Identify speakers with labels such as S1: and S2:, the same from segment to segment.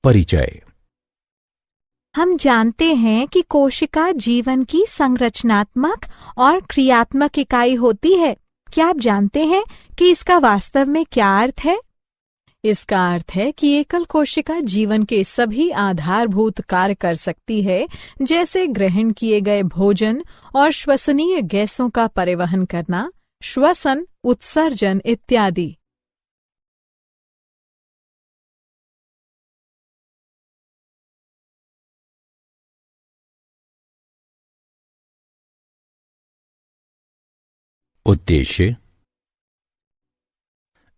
S1: परिचय।
S2: हम जानते हैं कि कोशिका जीवन की संरचनात्मक और क्रियात्मक इकाई होती है। क्या आप जानते हैं कि इसका वास्तव में क्या अर्थ है? इसका अर्थ है कि एकल कोशिका जीवन के सभी आधारभूत कार्य कर सकती है, जैसे ग्रहण किए गए भोजन और श्वसनीय गैसों का परिवहन करना, श्वसन, उत्सर्जन इत्यादि।
S1: उद्देश्य।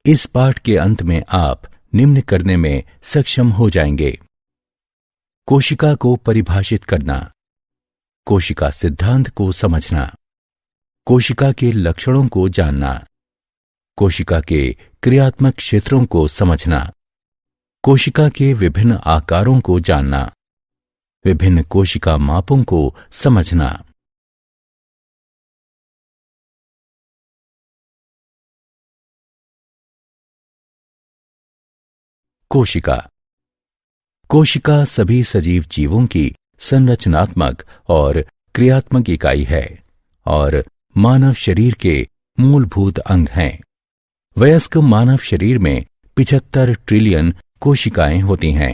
S1: इस पाठ के अंत में आप निम्न करने में सक्षम हो जाएंगे: कोशिका को परिभाषित करना, कोशिका सिद्धांत को समझना, कोशिका के लक्षणों को जानना, कोशिका के क्रियात्मक क्षेत्रों को समझना, कोशिका के विभिन्न आकारों को जानना, विभिन्न कोशिका मापों को समझना। कोशिका। कोशिका सभी सजीव जीवों की संरचनात्मक और क्रियात्मक इकाई है और मानव शरीर के मूलभूत अंग हैं। वयस्क मानव शरीर में 75 ट्रिलियन कोशिकाएं होती हैं।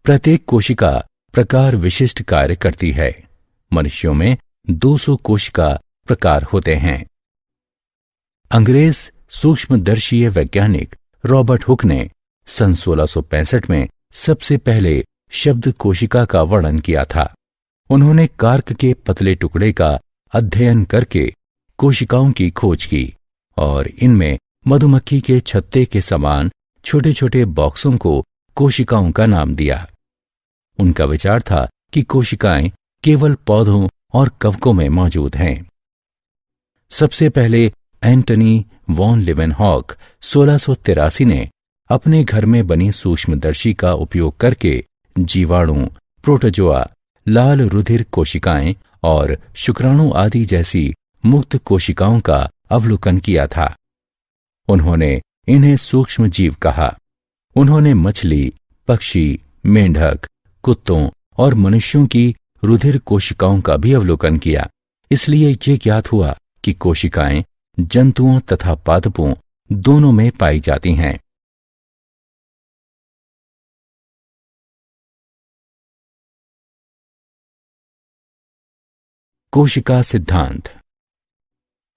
S1: प्रत्येक कोशिका प्रकार विशिष्ट कार्य करती है। मनुष्यों में 200 कोशिका प्रकार होते हैं। अंग्रेज सूक्ष्मदर्शीय वैज्ञानिक रॉबर्ट हुक ने सन 1665 में सबसे पहले शब्द कोशिका का वर्णन किया था। उन्होंने कार्क के पतले टुकड़े का अध्ययन करके कोशिकाओं की खोज की और इनमें मधुमक्खी के छत्ते के समान छोटे छोटे बॉक्सों को कोशिकाओं का नाम दिया। उनका विचार था कि कोशिकाएं केवल पौधों और कवकों में मौजूद हैं। सबसे पहले एंटनी वॉन लिवेनहॉक 1683 ने अपने घर में बनी सूक्ष्मदर्शी का उपयोग करके जीवाणु, प्रोटोजोआ, लाल रुधिर कोशिकाएं और शुक्राणु आदि जैसी मुक्त कोशिकाओं का अवलोकन किया था। उन्होंने इन्हें सूक्ष्म जीव कहा। उन्होंने मछली, पक्षी, मेंढक, कुत्तों और मनुष्यों की रुधिर कोशिकाओं का भी अवलोकन किया। इसलिए ये ज्ञात हुआ कि कोशिकाएं जंतुओं तथा पादपों दोनों में पाई जाती हैं। कोशिका सिद्धांत।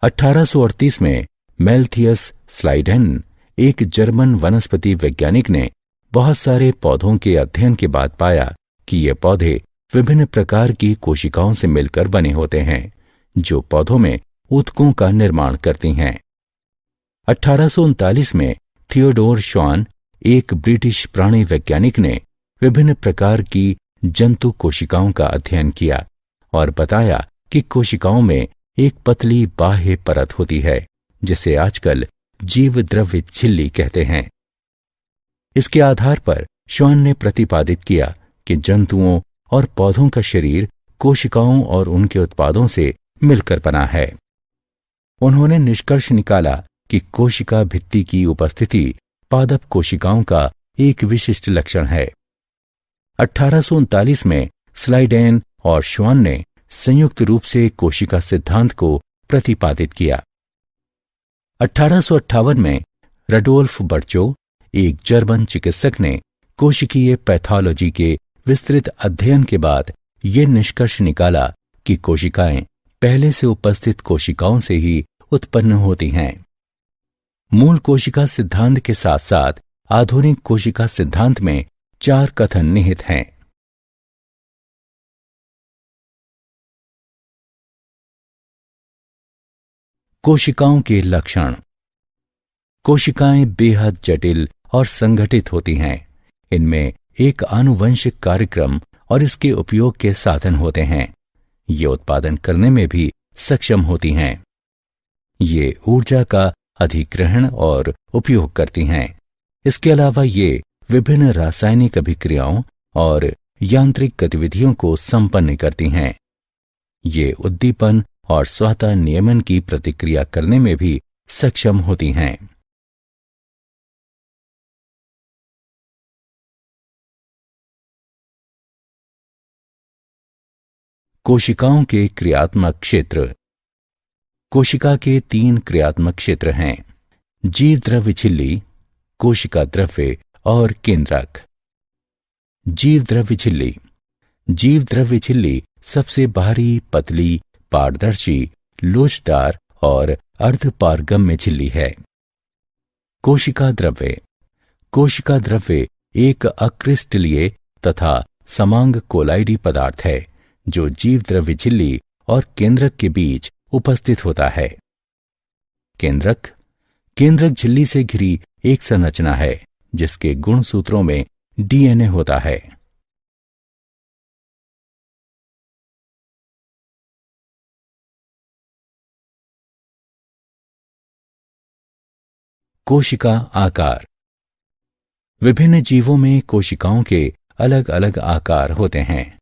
S1: 1838 में मेल्थियस स्लाइडेन, एक जर्मन वनस्पति वैज्ञानिक ने बहुत सारे पौधों के अध्ययन के बाद पाया कि ये पौधे विभिन्न प्रकार की कोशिकाओं से मिलकर बने होते हैं, जो पौधों में ऊतकों का निर्माण करती हैं। 1839 में थियोडोर श्वान, एक ब्रिटिश प्राणी वैज्ञानिक ने विभिन्न प्रकार की जंतु कोशिकाओं का अध्ययन किया और बताया कि कोशिकाओं में एक पतली बाह्य परत होती है, जिसे आजकल जीव द्रव्य झिल्ली कहते हैं। इसके आधार पर श्वान ने प्रतिपादित किया कि जंतुओं और पौधों का शरीर कोशिकाओं और उनके उत्पादों से मिलकर बना है। उन्होंने निष्कर्ष निकाला कि कोशिका भित्ति की उपस्थिति पादप कोशिकाओं का एक विशिष्ट लक्षण है। 1839 में स्लाइडेन और श्वान ने संयुक्त रूप से कोशिका सिद्धांत को प्रतिपादित किया। 1858 में रडोल्फ बर्चो, एक जर्मन चिकित्सक ने कोशिकीय पैथोलॉजी के विस्तृत अध्ययन के बाद ये निष्कर्ष निकाला कि कोशिकाएं पहले से उपस्थित कोशिकाओं से ही उत्पन्न होती हैं। मूल कोशिका सिद्धांत के साथ साथ आधुनिक कोशिका सिद्धांत में 4 कथन निहित हैं। कोशिकाओं के लक्षण। कोशिकाएं बेहद जटिल और संगठित होती हैं। इनमें एक आनुवंशिक कार्यक्रम और इसके उपयोग के साधन होते हैं। ये उत्पादन करने में भी सक्षम होती हैं। ये ऊर्जा का अधिग्रहण और उपयोग करती हैं। इसके अलावा ये विभिन्न रासायनिक अभिक्रियाओं और यांत्रिक गतिविधियों को संपन्न करती हैं। ये उद्दीपन और स्वतः नियमन की प्रतिक्रिया करने में भी सक्षम होती हैं। कोशिकाओं के क्रियात्मक क्षेत्र। कोशिका के 3 क्रियात्मक क्षेत्र हैं: जीव द्रव्य झिल्ली, कोशिका द्रव्य और केंद्रक। जीव द्रव्य झिल्ली। जीव द्रव्य झिल्ली सबसे बाहरी, पतली, पारदर्शी, लोचदार और अर्धपारगम्य झिल्ली है। कोशिका द्रव्य। कोशिका द्रव्य एक अक्रिस्टलीय तथा समांग कोलाइडी पदार्थ है जो जीव द्रव्य झिल्ली और केंद्रक के बीच उपस्थित होता है। केंद्रक। केंद्रक झिल्ली से घिरी एक संरचना है जिसके गुणसूत्रों में डीएनए होता है। कोशिका आकार। विभिन्न जीवों में कोशिकाओं के अलग अलग आकार होते हैं।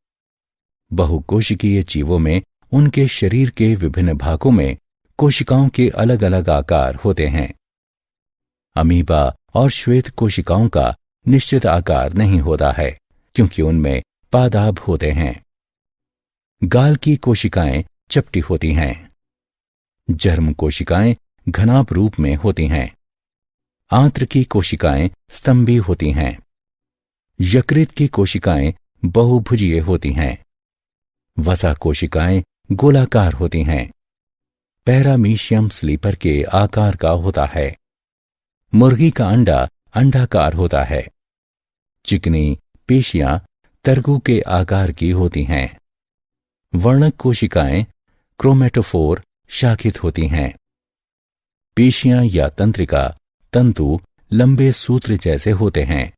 S1: बहुकोशिकीय जीवों में उनके शरीर के विभिन्न भागों में कोशिकाओं के अलग अलग आकार होते हैं। अमीबा और श्वेत कोशिकाओं का निश्चित आकार नहीं होता है क्योंकि उनमें पादाभ होते हैं। गाल की कोशिकाएं चपटी होती हैं। जर्म कोशिकाएं घनाभ रूप में होती हैं। आंत्र की कोशिकाएं स्तंभी होती हैं। यकृत की कोशिकाएं बहुभुजीय होती हैं। वसा कोशिकाएं गोलाकार होती हैं। पैरामीशियम स्लीपर के आकार का होता है। मुर्गी का अंडा अंडाकार होता है। चिकनी पेशियां तरगु के आकार की होती हैं। वर्णक कोशिकाएं क्रोमेटोफोर शाखित होती हैं। पेशियां या तंत्रिका तंतु लंबे सूत्र जैसे होते हैं।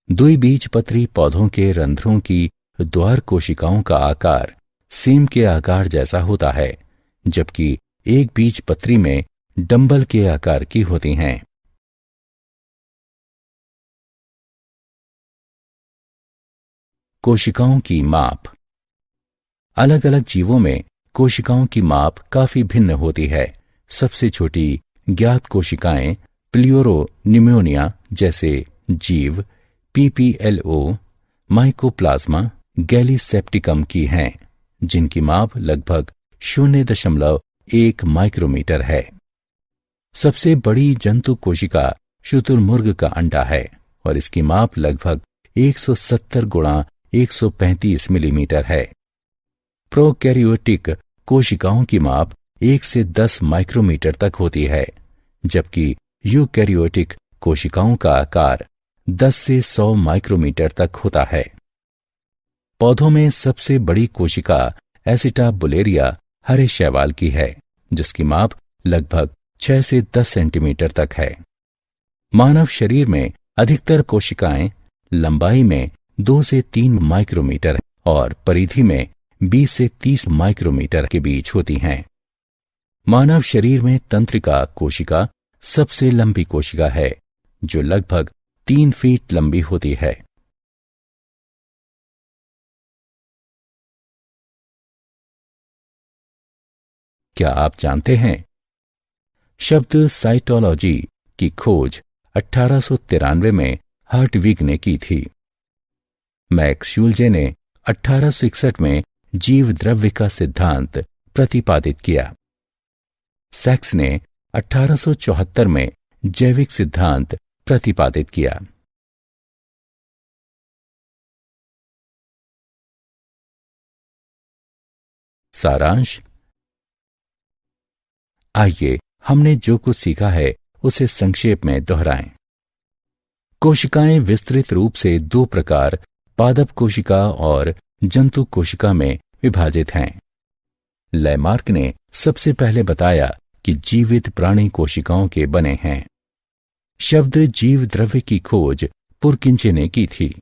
S1: द्विबीजपत्री पौधों के रंध्रों की द्वार कोशिकाओं का आकार सेम के आकार जैसा होता है, जबकि एक बीजपत्री में डंबल के आकार की होती हैं। कोशिकाओं की माप। अलग अलग जीवों में कोशिकाओं की माप काफी भिन्न होती है। सबसे छोटी ज्ञात कोशिकाएं प्लियोरोनिमोनिया जैसे जीव, पीपीएलओ, माइकोप्लाज्मा, गैलीसेप्टिकम की हैं, जिनकी माप लगभग 0.1 माइक्रोमीटर है। सबसे बड़ी जंतु कोशिका शुतुरमुर्ग का अंडा है और इसकी माप लगभग 170 गुणा 135 मिलीमीटर है। प्रोकैरियोटिक कोशिकाओं की माप 1 से 10 माइक्रोमीटर तक होती है, जबकि यूकैरियोटिक कोशिकाओं का आकार 10 से 100 माइक्रोमीटर तक होता है। पौधों में सबसे बड़ी कोशिका एसिटाबुलेरिया हरे शैवाल की है, जिसकी माप लगभग 6 से 10 सेंटीमीटर तक है। मानव शरीर में अधिकतर कोशिकाएं लंबाई में 2 से 3 माइक्रोमीटर और परिधि में 20 से 30 माइक्रोमीटर के बीच होती हैं। मानव शरीर में तंत्रिका कोशिका सबसे लंबी कोशिका है, जो लगभग 3 फीट लंबी होती है। क्या आप जानते हैं शब्द साइटोलॉजी की खोज 1893 में हर्टविग ने की थी। मैक्स शुल्जे ने 1861 में जीव द्रव्य का सिद्धांत प्रतिपादित किया। सैक्स ने 1874 में जैविक सिद्धांत प्रतिपादित किया। सारांश। आइए हमने जो कुछ सीखा है उसे संक्षेप में दोहराएं। कोशिकाएं विस्तृत रूप से 2 प्रकार, पादप कोशिका और जंतु कोशिका में विभाजित हैं। लैमार्क ने सबसे पहले बताया कि जीवित प्राणी कोशिकाओं के बने हैं। शब्द जीव द्रव्य की खोज पुरकिंचे ने की थी।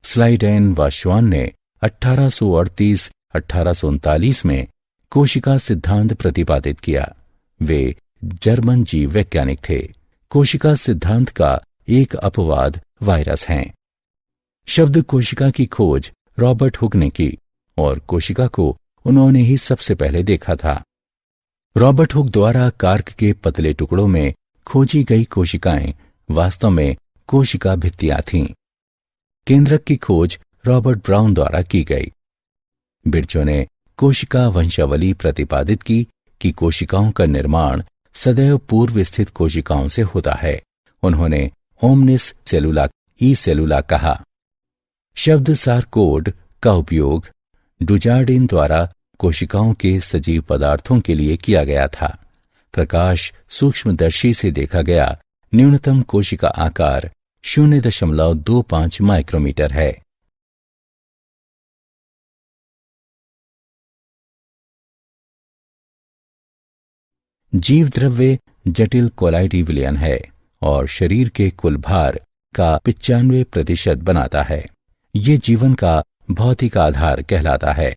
S1: स्लाइडेन व श्वान ने 1838-1839 में कोशिका सिद्धांत प्रतिपादित किया। वे जर्मन जीव वैज्ञानिक थे। कोशिका सिद्धांत का एक अपवाद वायरस हैं। शब्द कोशिका की खोज रॉबर्ट हुक ने की और कोशिका को उन्होंने ही सबसे पहले देखा था। रॉबर्ट हुक द्वारा कार्क के पतले टुकड़ों में खोजी गई कोशिकाएं वास्तव में कोशिका भित्तियां थीं। केंद्रक की खोज रॉबर्ट ब्राउन द्वारा की गई। बिरचो ने कोशिका वंशावली प्रतिपादित की कि कोशिकाओं का निर्माण सदैव पूर्व स्थित कोशिकाओं से होता है। उन्होंने ओमनिस सेलुला ई सेलुला कहा। शब्द सारकोड का उपयोग डुजार्डिन द्वारा कोशिकाओं के सजीव पदार्थों के लिए किया गया था। प्रकाश सूक्ष्मदर्शी से देखा गया न्यूनतम कोशिका आकार 0.25 माइक्रोमीटर है। जीव द्रव्य जटिल कोलाइडी विलयन है और शरीर के कुल भार का 95% बनाता है। ये जीवन का भौतिक आधार कहलाता है।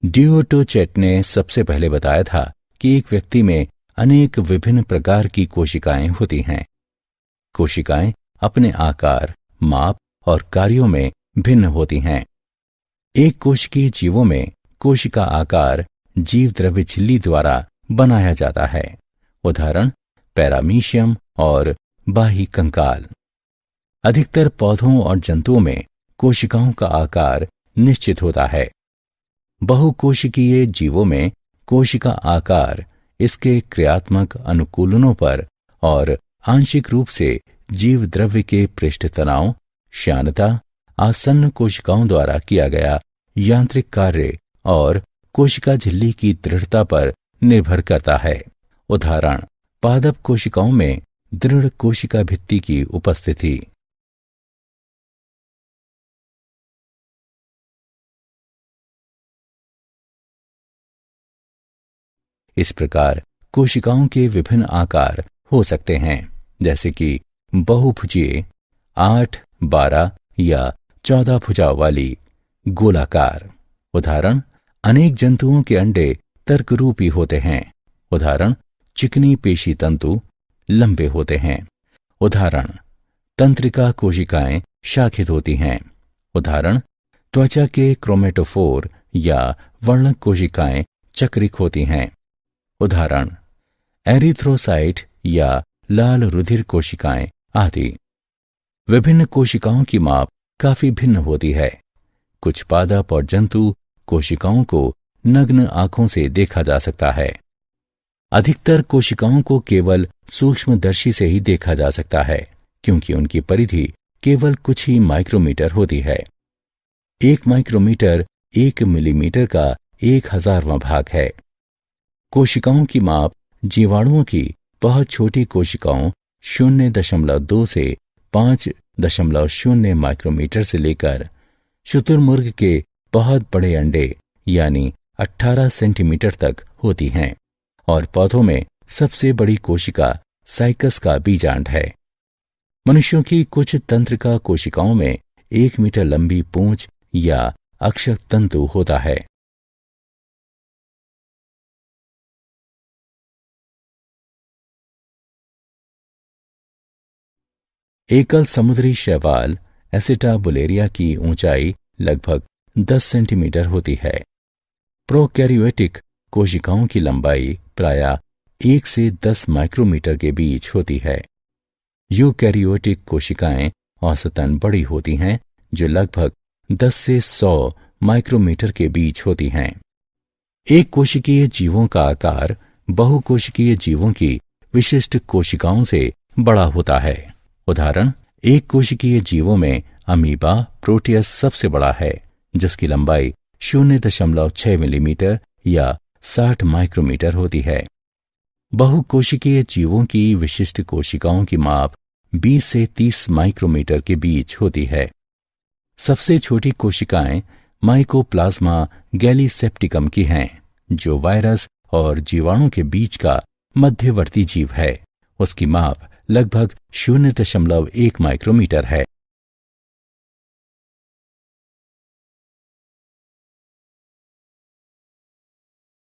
S1: ड्यूटोचेट ने सबसे पहले बताया था कि एक व्यक्ति में अनेक विभिन्न प्रकार की कोशिकाएं होती हैं। कोशिकाएं अपने आकार, माप और कार्यों में भिन्न होती हैं। एक कोशिकीय जीवों में कोशिका आकार जीव द्रव्य झिल्ली द्वारा बनाया जाता है। उदाहरण पैरामीशियम और बाह्य कंकाल। अधिकतर पौधों और जंतुओं में कोशिकाओं का आकार निश्चित होता है। बहुकोशिकीय जीवों में कोशिका आकार इसके क्रियात्मक अनुकूलनों पर और आंशिक रूप से जीव द्रव्य के पृष्ठ तनाव, श्यानता, आसन्न कोशिकाओं द्वारा किया गया यांत्रिक कार्य और कोशिका झिल्ली की दृढ़ता पर निर्भर करता है। उदाहरण पादप कोशिकाओं में दृढ़ कोशिका भित्ति की उपस्थिति। इस प्रकार कोशिकाओं के विभिन्न आकार हो सकते हैं, जैसे कि बहुभुजीय, 8, 12 या 14 भुजाओं वाली, गोलाकार। उदाहरण अनेक जंतुओं के अंडे तर्करूपी होते हैं। उदाहरण चिकनी पेशी तंतु लंबे होते हैं। उदाहरण तंत्रिका कोशिकाएं शाखित होती हैं। उदाहरण त्वचा के क्रोमेटोफोर या वर्णक कोशिकाएं चक्रिक होती हैं। उदाहरण एरिथ्रोसाइट या लाल रुधिर कोशिकाएं आदि। विभिन्न कोशिकाओं की माप काफी भिन्न होती है। कुछ पादप और जंतु कोशिकाओं को नग्न आंखों से देखा जा सकता है। अधिकतर कोशिकाओं को केवल सूक्ष्मदर्शी से ही देखा जा सकता है, क्योंकि उनकी परिधि केवल कुछ ही माइक्रोमीटर होती है। 1 माइक्रोमीटर 1 मिलीमीटर का 1000वां भाग है। कोशिकाओं की माप जीवाणुओं की बहुत छोटी कोशिकाओं 0.2 से 5.0 माइक्रोमीटर से लेकर शुतुरमुर्ग के बहुत बड़े अंडे यानी 18 सेंटीमीटर तक होती हैं, और पौधों में सबसे बड़ी कोशिका साइकस का बीजांड है। मनुष्यों की कुछ तंत्रिका कोशिकाओं में 1 मीटर लंबी पूंछ या अक्षक तंतु होता है। एकल समुद्री शैवाल एसिटाबुलेरिया की ऊंचाई लगभग 10 सेंटीमीटर होती है। प्रोकैरियोटिक कोशिकाओं की लंबाई प्रायः 1 से 10 माइक्रोमीटर के बीच होती है। यूकैरियोटिक कोशिकाएं औसतन बड़ी होती हैं, जो लगभग 10 से 100 माइक्रोमीटर के बीच होती हैं। एक कोशिकीय जीवों का आकार बहुकोशिकीय जीवों की विशिष्ट कोशिकाओं से बड़ा होता है। उदाहरण एक कोशिकीय जीवों में अमीबा प्रोटियस सबसे बड़ा है, जिसकी लंबाई 0.6 मिलीमीटर या 60 माइक्रोमीटर होती है। बहुकोशिकीय जीवों की विशिष्ट कोशिकाओं की माप 20 से 30 माइक्रोमीटर के बीच होती है। सबसे छोटी कोशिकाएं माइकोप्लाज्मा गैलीसेप्टिकम की हैं, जो वायरस और जीवाणु के बीच का मध्यवर्ती जीव है। उसकी माप लगभग 0.1 माइक्रोमीटर है।